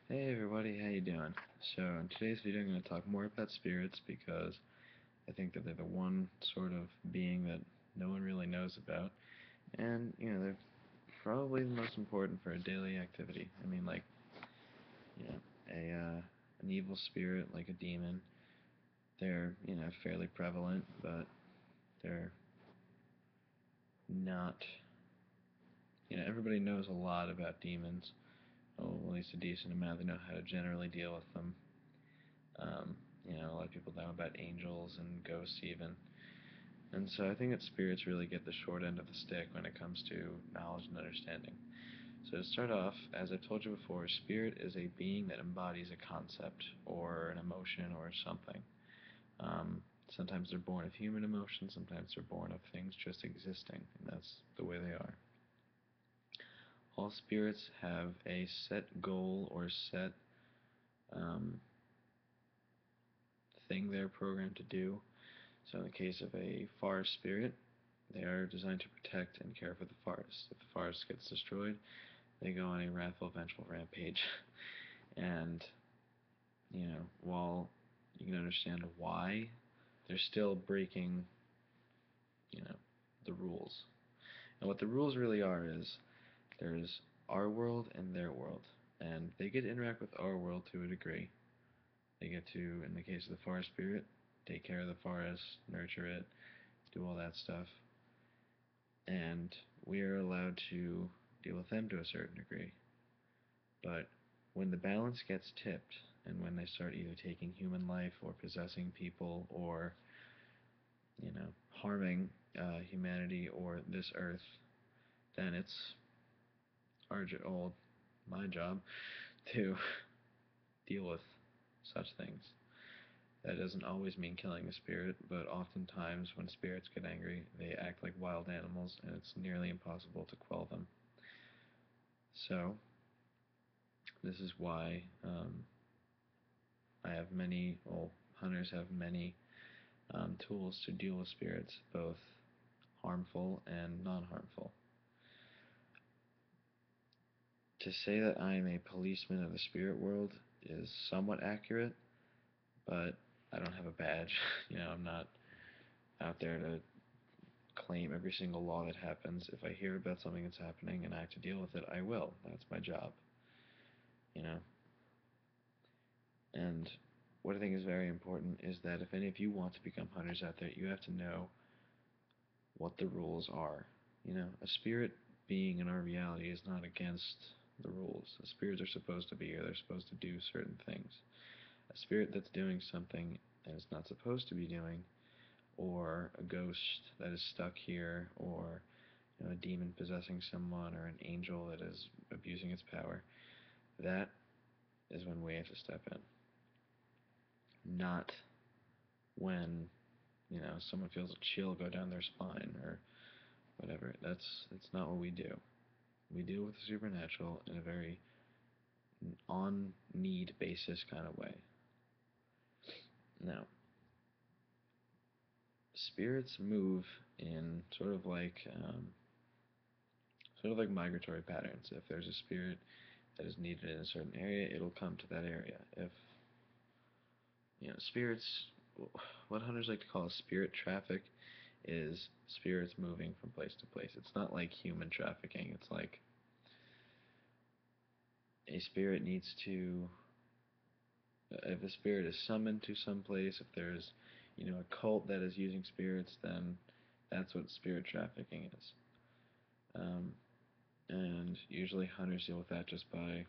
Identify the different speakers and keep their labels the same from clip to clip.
Speaker 1: Hey everybody, how you doing? So in today's video I'm going to talk more about spirits because I think that they're the one sort of being that no one really knows about, and they're probably the most important for a daily activity. I mean, like, you know, an evil spirit like a demon, they're fairly prevalent, but they're not. Everybody knows a lot about demons. Oh, at least a decent amount. They know how to generally deal with them. Um, a lot of people know about angels and ghosts even. And so I think that spirits really get the short end of the stick when it comes to knowledge and understanding. So to start off, as I've told you before, spirit is a being that embodies a concept or an emotion or something. Um, Sometimes they're born of human emotions, sometimes they're born of things just existing, and that's the way they are. All spirits have a set goal or set um, thing they're programmed to do. So in the case of a forest spirit, they are designed to protect and care for the forest. If the forest gets destroyed, they go on a wrathful, vengeful rampage. And, while you can understand why, they're still breaking, you know, the rules. And what the rules really are is there's our world and their world. And they get to interact with our world to a degree. They get to, in the case of the forest spirit, take care of the forest, nurture it, do all that stuff. And we are allowed to deal with them to a certain degree. But when the balance gets tipped, and when they start either taking human life or possessing people or, harming humanity or this earth, then it's my job to deal with such things. That doesn't always mean killing a spirit, but oftentimes when spirits get angry, they act like wild animals, and it's nearly impossible to quell them. So, this is why hunters have many tools to deal with spirits, both harmful and non-harmful. To say that I am a policeman of the spirit world is somewhat accurate, but I don't have a badge. I'm not out there to claim every single law that happens. If I hear about something that's happening and I have to deal with it, I will. That's my job. You know? And what I think is very important is that if any of you want to become hunters out there, you have to know what the rules are. A spirit being in our reality is not against the rules. The spirits are supposed to be here. They're supposed to do certain things. A spirit that's doing something that it's not supposed to be doing, or a ghost that is stuck here, or a demon possessing someone, or an angel that is abusing its power, that is when we have to step in. Not when someone feels a chill go down their spine or whatever. That's not what we do. We deal with the supernatural in a very on need basis kind of way. Now, spirits move in sort of like migratory patterns. If there's a spirit that is needed in a certain area, it'll come to that area. If spirits, what hunters like to call spirit traffic, is spirits moving from place to place. It's not like human trafficking. It's like a spirit needs to, if a spirit is summoned to some place, if there's, a cult that is using spirits, then that's what spirit trafficking is. And usually hunters deal with that just by,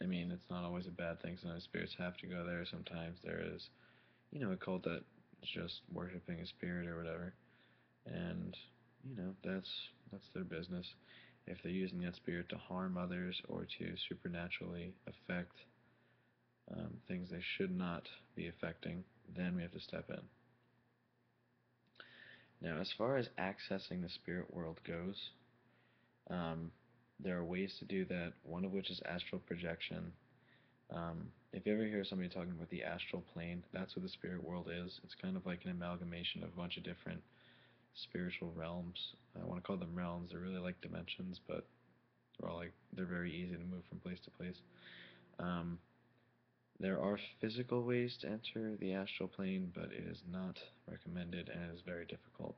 Speaker 1: it's not always a bad thing. Sometimes spirits have to go there. Sometimes there is, a cult that is just worshiping a spirit or whatever. And, that's their business. If they're using that spirit to harm others or to supernaturally affect things they should not be affecting, then we have to step in. Now, as far as accessing the spirit world goes, there are ways to do that, one of which is astral projection. If you ever hear somebody talking about the astral plane, that's what the spirit world is. It's kind of like an amalgamation of a bunch of different spiritual realms. I want to call them realms. They're really like dimensions, but they're very easy to move from place to place. Um, there are physical ways to enter the astral plane, but it is not recommended and it is very difficult.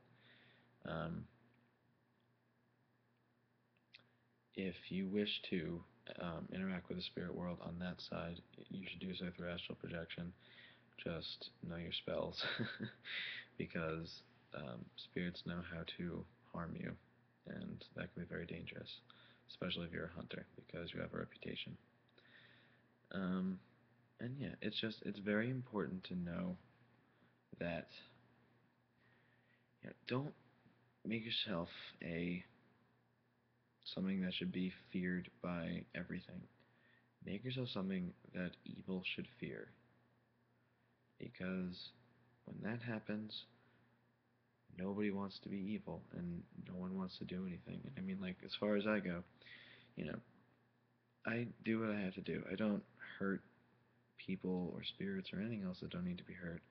Speaker 1: Um, if you wish to interact with the spirit world on that side, you should do so through astral projection. Just know your spells, because spirits know how to harm you, and that can be very dangerous, especially if you're a hunter, because you have a reputation. Um, and yeah, it's very important to know that, don't make yourself a something that should be feared by everything. Make yourself something that evil should fear, because when that happens, nobody wants to be evil, and no one wants to do anything. And I mean, like, as far as I go, you know, I do what I have to do. I don't hurt people or spirits or anything else that don't need to be hurt.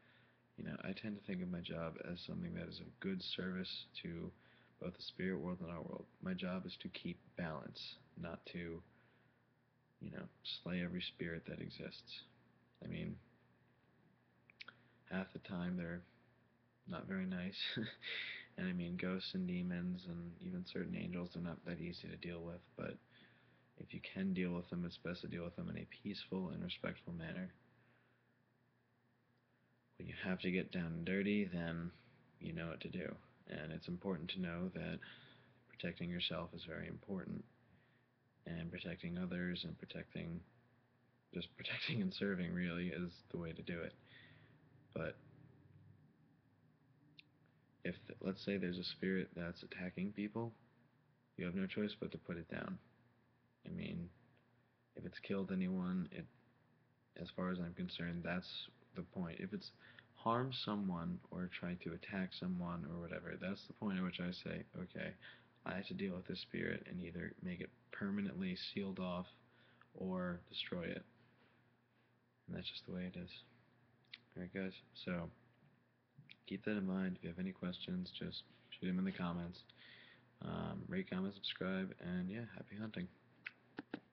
Speaker 1: I tend to think of my job as something that is of good service to both the spirit world and our world. My job is to keep balance, not to, slay every spirit that exists. I mean, half the time they're not very nice. And I mean, ghosts and demons and even certain angels, they're not that easy to deal with, but if you can deal with them, it's best to deal with them in a peaceful and respectful manner. When you have to get down and dirty, then you know what to do. And it's important to know that protecting yourself is very important, and protecting others and just protecting and serving really is the way to do it. But if, let's say there's a spirit that's attacking people, you have no choice but to put it down. I mean, if it's killed anyone, as far as I'm concerned, that's the point. If it's harmed someone or tried to attack someone or whatever, that's the point at which I say, okay, I have to deal with this spirit and either make it permanently sealed off or destroy it. And that's just the way it is. Alright, guys, so keep that in mind. If you have any questions, just shoot them in the comments. Rate, comment, subscribe, and yeah, happy hunting.